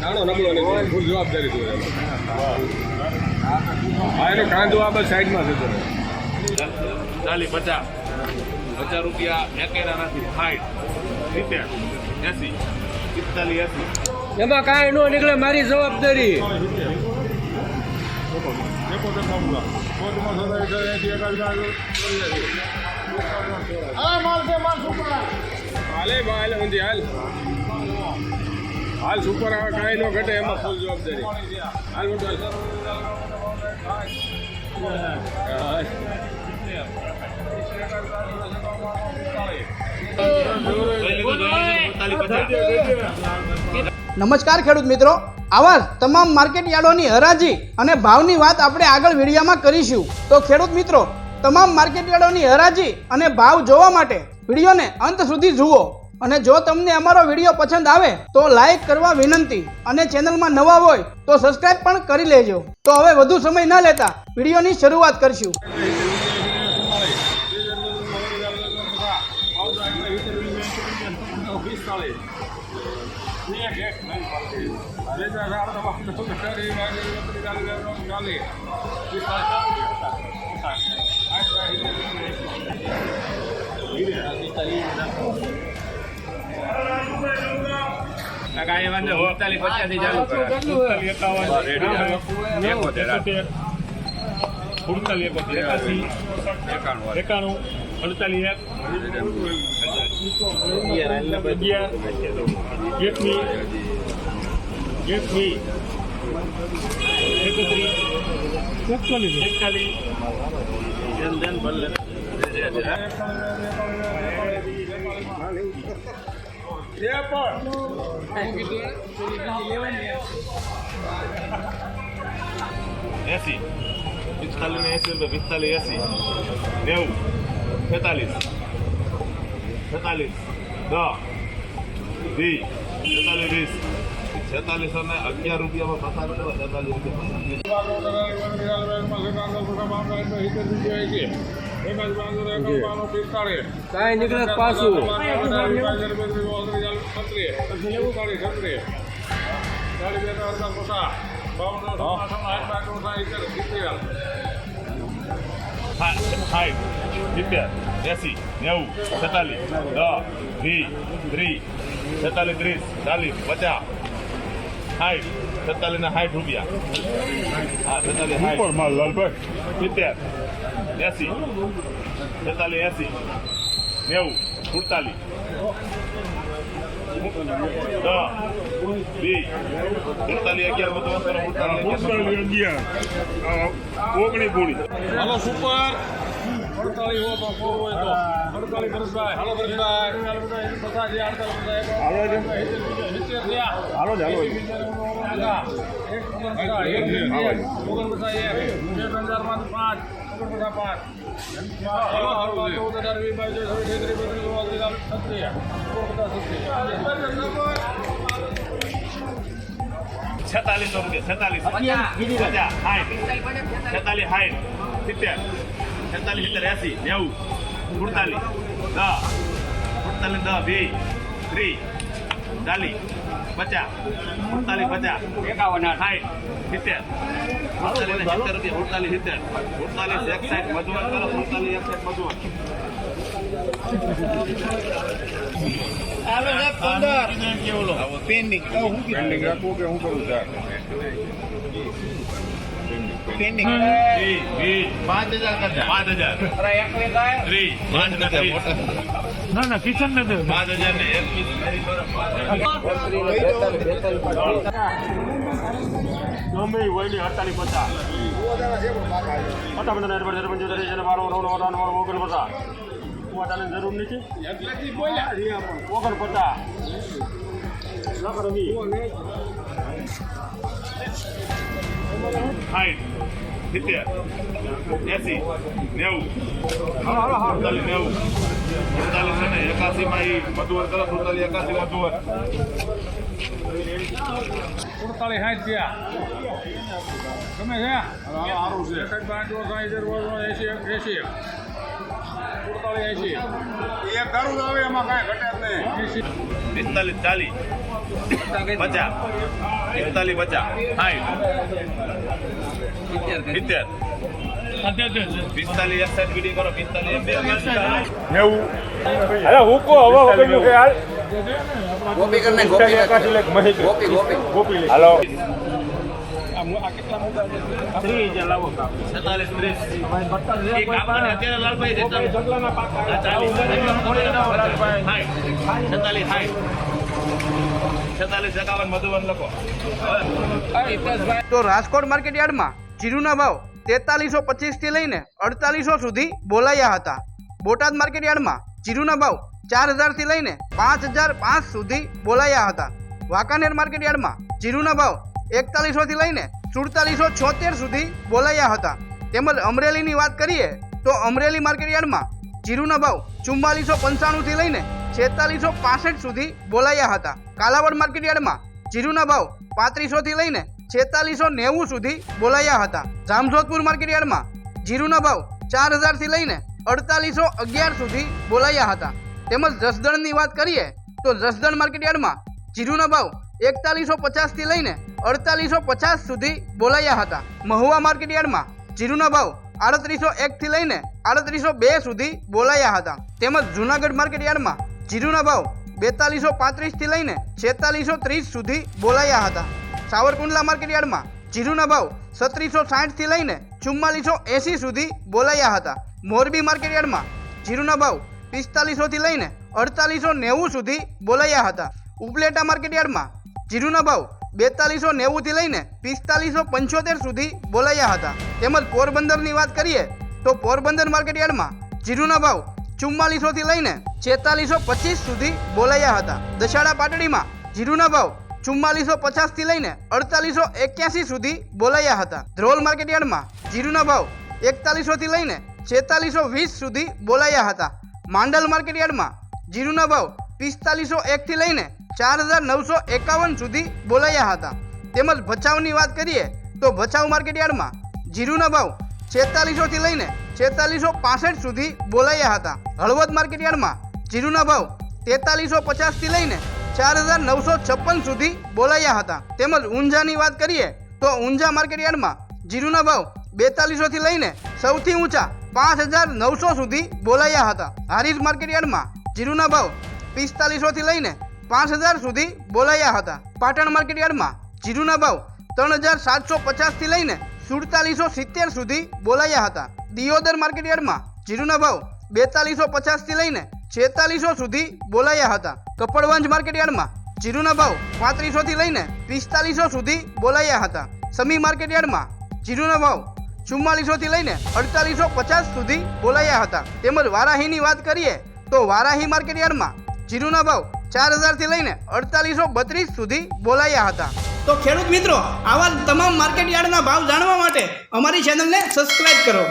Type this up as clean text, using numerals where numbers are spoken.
નાનો નબળો નથી, ફૂલ જવાબદારી જોઈએ. હા, એનો કાંદો આ બસ સાઈડમાં જતો રહે. 40 50 રૂપિયા એકેના નથી. 60 70 80 45 એમાં કાંઈ ન નીકળે, મારી જવાબદારી. હાલ સુપર આવે, કાંઈ નો ઘટે, એમાં ફૂલ જવાબદારી. હાલ મોટો નમસ્કાર ખેડૂત મિત્રો, આવા તમામ માર્કેટ યાર્ડોની હરાજી અને ભાવની વાત આપણે આગળ વિડીયોમાં કરીશું. તો ખેડૂત મિત્રો, તમામ માર્કેટ યાર્ડોની હરાજી અને ભાવ જોવા માટે વિડીયોને અંત સુધી જુઓ. અને જો તમને અમારો વિડીયો પસંદ આવે તો લાઈક કરવા વિનંતી, અને ચેનલમાં નવા હોય તો સબસ્ક્રાઇબ પણ કરી લેજો. તો હવે વધુ સમય ન લેતા વિડીયોની શરૂઆત કરશું. કાંઈ નીકળે પાછું. હાલો સુપર 48 હોય તો 4 હોય તો 48 ભરતભાઈ. હાલો ભરતભાઈ, પેન્ડિંગ રાખવું કે હું કરું સાહેબ? પેન્ડિંગ 5000 ના કિચન ને 5000 ને 50 જરૂર નથી.45 40 50 41 50 60 70 45 61 બીડી કરો 45 અરે હુકો હવે વગરનું કે હાલ ગોપી કરને ગોપી ગોપી ગોપી હાલો 46 30 એક આપને અત્યારે લાલભાઈ દેતા 46 51 મધુવન લખો તો રાજકોટ માર્કેટ યાર્ડમાં જીરુના ભાવ 4325 થી લઈને 4800 સુધી બોલાયા હતા. બોટાદ માર્કેટ યાર્ડમાં જીરુના ભાવ 4000 થી લઈને 5005 સુધી બોલાયા હતા. વાંકાનેર માર્કેટ યાર્ડમાં જીરુના ભાવ 4100 થી લઈને 4776 સુધી બોલાયા હતા. તેમજ અમરેલીની વાત કરીએ તો અમરેલી માર્કેટ યાર્ડમાં જીરુના ભાવ 4495 થી લઈને 4665 સુધી બોલાયા હતા. કાલાવડ માર્કેટ યાર્ડમાં જીરુના ભાવ 3500 થી લઈને 4690 સુધી બોલાયા હતા. જામજોધપુર માર્કેટ યાર્ડમાં જીરુના ભાવ 4000 થી લઈને 4811 સુધી બોલાયા હતા. તેમજ જસદણની વાત કરીએ તો જસદણ માર્કેટ યાર્ડમાં જીરુના ભાવ 4150 થી લઈને 4850 સુધી બોલાયા હતા. મહુવા માર્કેટ યાર્ડમાં જીરુના ભાવ 3801 થી લઈને 3802 સુધી બોલાયા હતા. તેમજ જૂનાગઢ માર્કેટ યાર્ડમાં જીરુના ભાવ 4235 થી લઈને 4630 સુધી બોલાયા હતા. સાવરકુંડલા માર્કેટ યાર્ડમાં જીરુના ભાવ 3660 થી લઈને 4480 સુધી બોલાયા હતા. મોરબી માર્કેટ યાર્ડમાં જીરુના ભાવ 4500 થી લઈને 4890 સુધી બોલાયા હતા. ઉપલેટા માર્કેટ યાર્ડમાં જીરુના ભાવ 4290 થી લઈને 4575 સુધી બોલાયા હતા. તેમજ પોરબંદરની વાત કરીએ તો પોરબંદર માર્કેટ યાર્ડમાં જીરુના ભાવ 4400 થી લઈને 4625 સુધી બોલાયા હતા. દશાડા પાટડીમાં જીરુના ભાવ 4450 થી લઈને 4881 સુધી બોલાયા હતા. ધ્રોલ માર્કેટ યાર્ડમાં જીરુના ભાવ 4100 થી લઈને 4620 સુધી બોલાયા હતા. માંડલ માર્કેટ યાર્ડમાં જીરુના ભાવ 4501 થી લઈને 4951 સુધી બોલાયા હતા. તેમજ ભચાઉની વાત કરીએ તો ભચાઉ માર્કેટ યાર્ડમાં જીરુના ભાવ 4600 થી લઈને 4665 સુધી બોલાયા હતા. હળવદ માર્કેટ યાર્ડમાં જીરુના ભાવ 4350 થી લઈને 4956 સુધી બોલાયા હતા. તેમજ ઊંઝાની વાત કરીએ તો ઊંઝા માર્કેટ યાર્ડમાં જીરુના ભાવ 4200 થી લઈને સૌથી ઊંચા 5900 સુધી બોલાયા હતા. હારીજ માર્કેટ યાર્ડમાં જીરુના ભાવ 4500 થી લઈને 5000 સુધી બોલાયા હતા. પાટણ માર્કેટ યાર્ડમાં જીરુના ભાવ 3750 થી લઈને 4770 સુધી બોલાયા હતા. દિયોદર માર્કેટ યાર્ડમાં જીરુના ભાવ 4250 થી લઈને 4600 સુધી બોલાયા હતા. કપડવંજ માર્કેટ યાર્ડમાં જીરુના ભાવ 3500 થી લઈને 4500 સુધી બોલાયા હતા. સમી માર્કેટ યાર્ડમાં જીરુના ભાવ 4400 થી લઈને 4850 સુધી બોલાયા હતા. તેમજ વારાહીની વાત કરીએ તો વારાહી માર્કેટ યાર્ડમાં જીરુના ભાવ 4000 થી લઈને 4832 સુધી બોલાયા હતા. તો ખેડૂત મિત્રો આવા તમામ માર્કેટ યાર્ડના ભાવ જાણવા માટે અમારી ચેનલને સબસ્ક્રાઇબ કરો.